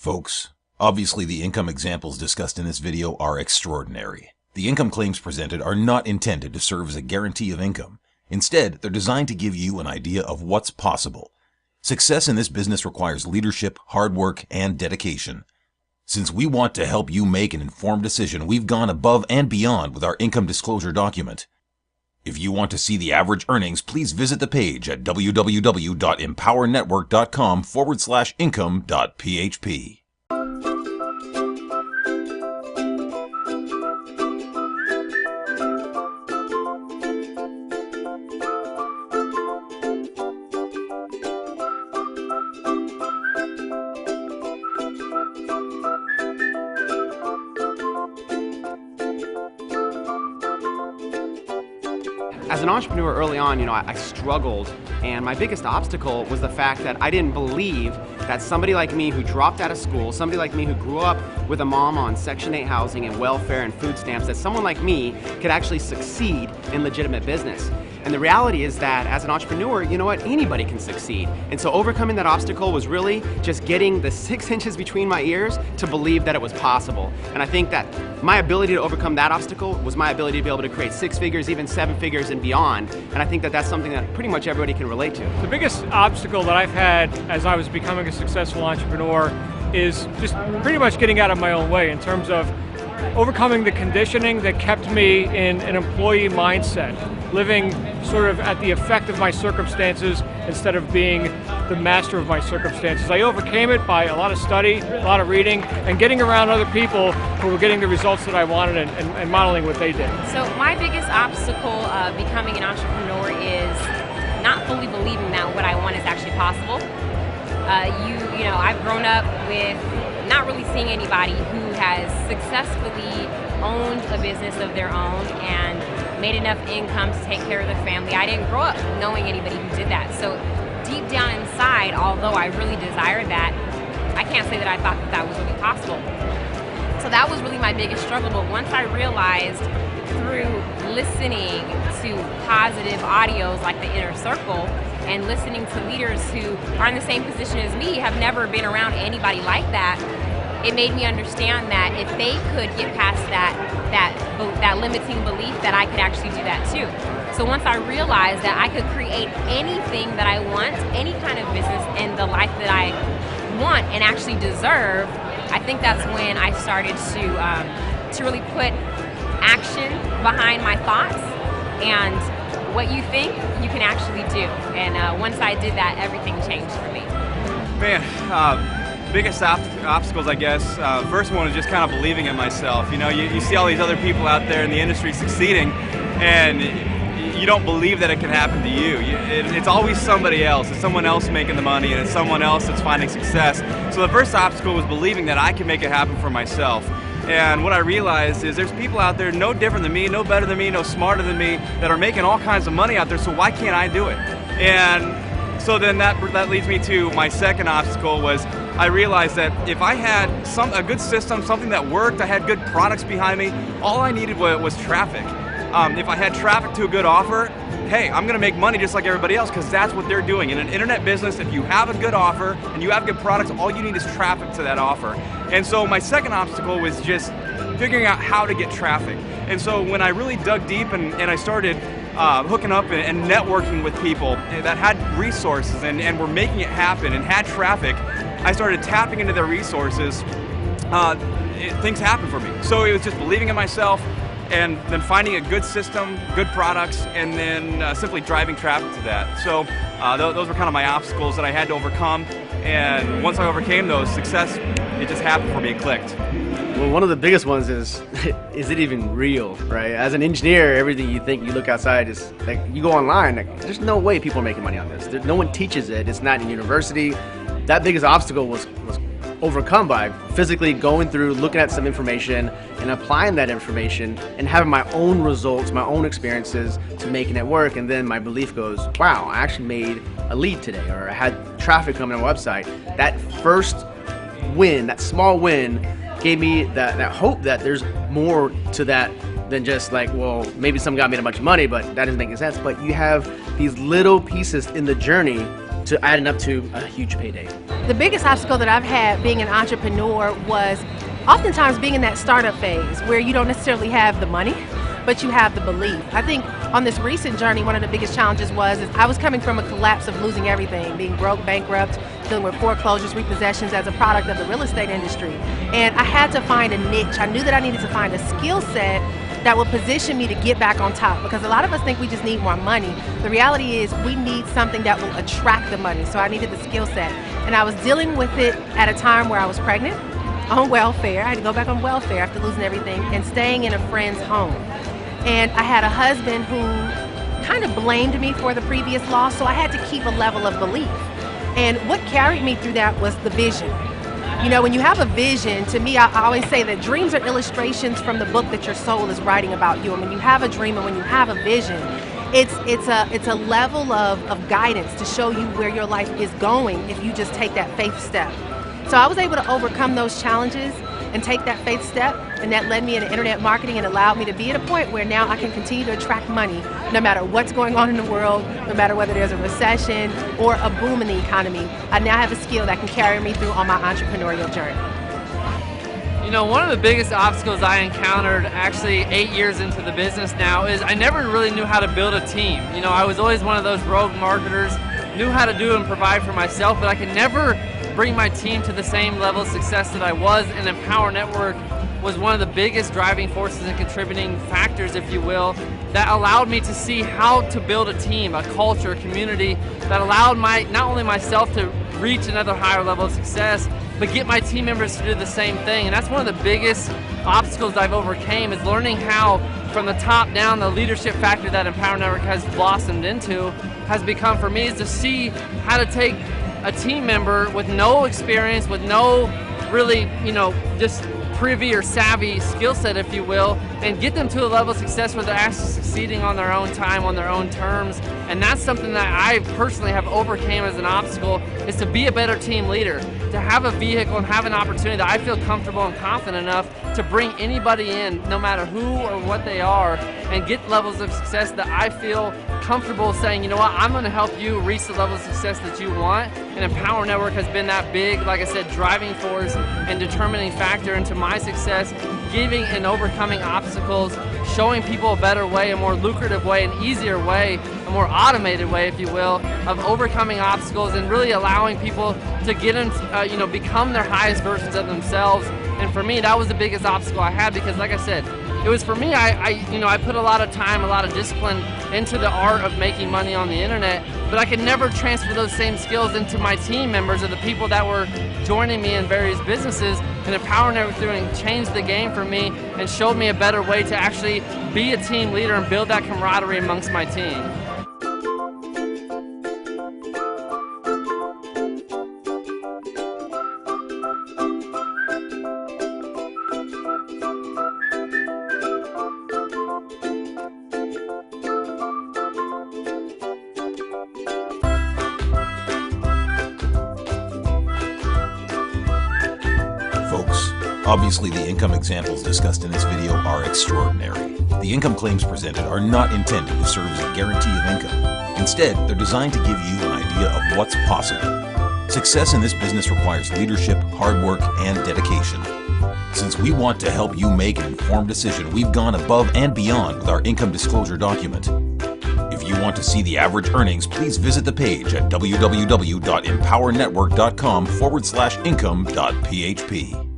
Folks, obviously the income examples discussed in this video are extraordinary. The income claims presented are not intended to serve as a guarantee of income. Instead, they're designed to give you an idea of what's possible. Success in this business requires leadership, hard work, and dedication. Since we want to help you make an informed decision, we've gone above and beyond with our income disclosure document. If you want to see the average earnings, please visit the page at www.empowernetwork.com/income.php. As an entrepreneur early on, I struggled, and my biggest obstacle was the fact that I didn't believe that somebody like me who dropped out of school, somebody like me who grew up with a mom on Section 8 housing and welfare and food stamps, that someone like me could actually succeed in legitimate business. And the reality is that as an entrepreneur, anybody can succeed. And so overcoming that obstacle was really just getting the 6 inches between my ears to believe that it was possible. And I think that my ability to overcome that obstacle was my ability to be able to create 6 figures, even 7 figures and beyond. And I think that that's something that pretty much everybody can relate to. The biggest obstacle that I've had as I was becoming a successful entrepreneur is just pretty much getting out of my own way in terms of overcoming the conditioning that kept me in an employee mindset, living sort of at the effect of my circumstances instead of being the master of my circumstances. I overcame it by a lot of study, a lot of reading, and getting around other people who were getting the results that I wanted and modeling what they did. So my biggest obstacle of becoming an entrepreneur is not fully believing that what I want is actually possible. I've grown up with not really seeing anybody who has successfully owned a business of their own and made enough income to take care of their family. I didn't grow up knowing anybody who did that. So deep down inside, although I really desired that, I can't say that I thought that that was really possible. So that was really my biggest struggle. But once I realized through listening to positive audios like the Inner Circle and listening to leaders who are in the same position as me, have never been around anybody like that, it made me understand that if they could get past that limiting belief, that I could actually do that too. So once I realized that I could create anything that I want, any kind of business and the life that I want and actually deserve, I think that's when I started to really put action behind my thoughts, and what you think, you can actually do. And once I did that, everything changed for me. Man, biggest obstacles, I guess. First one is just kind of believing in myself. You see all these other people out there in the industry succeeding, and you don't believe that it can happen to you. It's always somebody else. It's someone else making the money, and it's someone else that's finding success. So the first obstacle was believing that I can make it happen for myself. And what I realized is there's people out there no different than me, no better than me, no smarter than me, that are making all kinds of money out there, so why can't I do it? And so then that leads me to my second obstacle. Was I realized that if I had a good system, something that worked, I had good products behind me, all I needed was traffic. If I had traffic to a good offer, hey, I'm gonna make money just like everybody else, because that's what they're doing. In an internet business, if you have a good offer and you have good products, all you need is traffic to that offer. And so my second obstacle was just figuring out how to get traffic. And so when I really dug deep and I started hooking up and networking with people that had resources and were making it happen and had traffic, I started tapping into their resources. Things happened for me. So it was just believing in myself, and then finding a good system, good products, and then simply driving traffic to that. So those were kind of my obstacles that I had to overcome. And once I overcame those, success, it just happened for me, it clicked. Well, one of the biggest ones is it even real, right? As an engineer, everything you think, you look outside, is like, you go online, like, there's no way people are making money on this. No one teaches it, it's not in university. That biggest obstacle was overcome by physically going through, looking at some information and applying that information and having my own results, my own experiences to making it work. And then my belief goes, wow, I actually made a lead today, or I had traffic coming on my website. That first win, that small win, gave me that hope that there's more to that than just like, well, maybe some guy made a bunch of money, but that doesn't make any sense. But you have these little pieces in the journey to adding up to a huge payday. The biggest obstacle that I've had being an entrepreneur was oftentimes being in that startup phase where you don't necessarily have the money, but you have the belief. I think on this recent journey, one of the biggest challenges was I was coming from a collapse of losing everything, being broke, bankrupt, dealing with foreclosures, repossessions as a product of the real estate industry. And I had to find a niche. I knew that I needed to find a skill set that will position me to get back on top, because a lot of us think we just need more money. The reality is we need something that will attract the money. So I needed the skill set. And I was dealing with it at a time where I was pregnant, on welfare. I had to go back on welfare after losing everything, and staying in a friend's home. And I had a husband who kind of blamed me for the previous loss, so I had to keep a level of belief. And what carried me through that was the vision. You know, when you have a vision, to me, I always say that dreams are illustrations from the book that your soul is writing about you. And when you have a dream and when you have a vision, it's a level of guidance to show you where your life is going if you just take that faith step. So I was able to overcome those challenges and take that faith step, and that led me into internet marketing and allowed me to be at a point where now I can continue to attract money no matter what's going on in the world, no matter whether there's a recession or a boom in the economy. I now have a skill that can carry me through on my entrepreneurial journey. You know, one of the biggest obstacles I encountered actually 8 years into the business now is I never really knew how to build a team. You know, I was always one of those rogue marketers, knew how to do and provide for myself, but I could never bring my team to the same level of success that I was, and Empower Network was one of the biggest driving forces and contributing factors, if you will, that allowed me to see how to build a team, a culture, a community that allowed not only myself to reach another higher level of success, but get my team members to do the same thing. And that's one of the biggest obstacles I've overcame, is learning how from the top down the leadership factor that Empower Network has blossomed into has become for me is to see how to take a team member with no experience, with no really, just privy or savvy skill set, if you will, and get them to a level of success where they're actually succeeding on their own time, on their own terms. And that's something that I personally have overcame as an obstacle, is to be a better team leader, to have a vehicle and have an opportunity that I feel comfortable and confident enough to bring anybody in, no matter who or what they are, and get levels of success that I feel comfortable saying, you know what, I'm going to help you reach the level of success that you want. And Empower Network has been that big, like I said, driving force and determining factor into my success, giving and overcoming obstacles, showing people a better way, a more lucrative way, an easier way, a more automated way, if you will, of overcoming obstacles and really allowing people to get in, become their highest versions of themselves. And for me, that was the biggest obstacle I had, because like I said, it was for me, I put a lot of time, a lot of discipline into the art of making money on the internet, but I could never transfer those same skills into my team members or the people that were joining me in various businesses. And Empower Network changed the game for me and showed me a better way to actually be a team leader and build that camaraderie amongst my team. Folks, obviously the income examples discussed in this video are extraordinary. The income claims presented are not intended to serve as a guarantee of income. Instead, they're designed to give you an idea of what's possible. Success in this business requires leadership, hard work, and dedication. Since we want to help you make an informed decision, we've gone above and beyond with our income disclosure document. If you want to see the average earnings, please visit the page at www.empowernetwork.com/income.php.